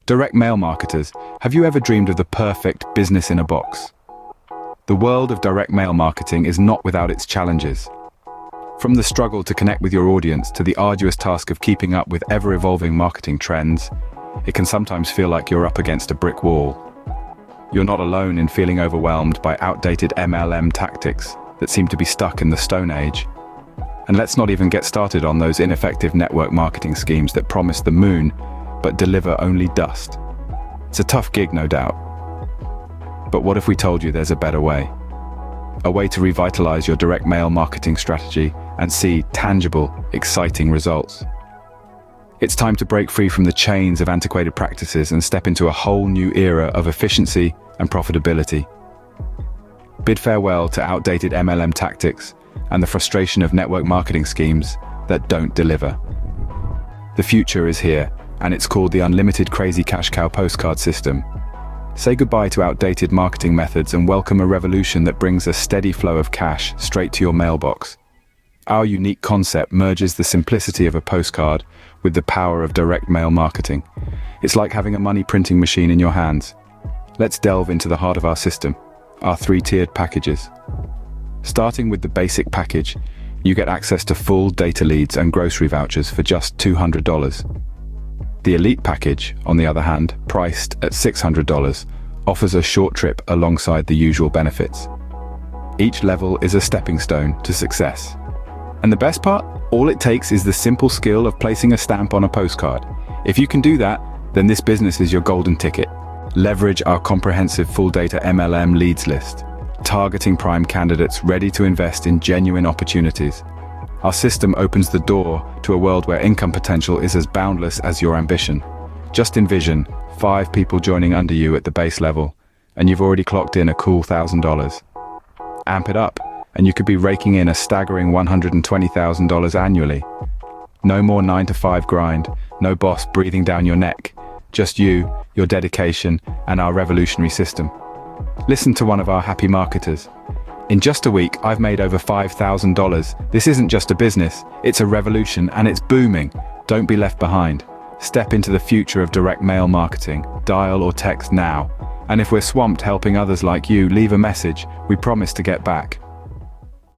Direct mail marketers, have you ever dreamed of the perfect business in a box? The world of direct mail marketing is not without its challenges. From the struggle to connect with your audience to the arduous task of keeping up with ever-evolving marketing trends, it can sometimes feel like you're up against a brick wall. You're not alone in feeling overwhelmed by outdated MLM tactics that seem to be stuck in the Stone Age. And let's not even get started on those ineffective network marketing schemes that promise the moon but deliver only dust. It's a tough gig, no doubt. But what if we told you there's a better way? A way to revitalize your direct mail marketing strategy and see tangible, exciting results. It's time to break free from the chains of antiquated practices and step into a whole new era of efficiency and profitability. Bid farewell to outdated MLM tactics and the frustration of network marketing schemes that don't deliver. The future is here, and it's called the Unlimited Crazy Cash Cow Postcard System. Say goodbye to outdated marketing methods and welcome a revolution that brings a steady flow of cash straight to your mailbox. Our unique concept merges the simplicity of a postcard with the power of direct mail marketing. It's like having a money printing machine in your hands. Let's delve into the heart of our system, our three-tiered packages. Starting with the basic package, you get access to full data leads and grocery vouchers for just $200. The Elite package, on the other hand, priced at $600, offers a short trip alongside the usual benefits. Each level is a stepping stone to success. And the best part? All it takes is the simple skill of placing a stamp on a postcard. If you can do that, then this business is your golden ticket. Leverage our comprehensive full data MLM leads list, targeting prime candidates ready to invest in genuine opportunities. Our system opens the door to a world where income potential is as boundless as your ambition. Just envision 5 people joining under you at the base level, and you've already clocked in a cool $1,000. Amp it up, and you could be raking in a staggering $120,000 annually. No more 9-to-5 grind, no boss breathing down your neck. Just you, your dedication, and our revolutionary system. Listen to one of our happy marketers. In just a week, I've made over $5,000. This isn't just a business, it's a revolution, and it's booming. Don't be left behind. Step into the future of direct mail marketing. Dial or text now. And if we're swamped helping others like you, leave a message. We promise to get back.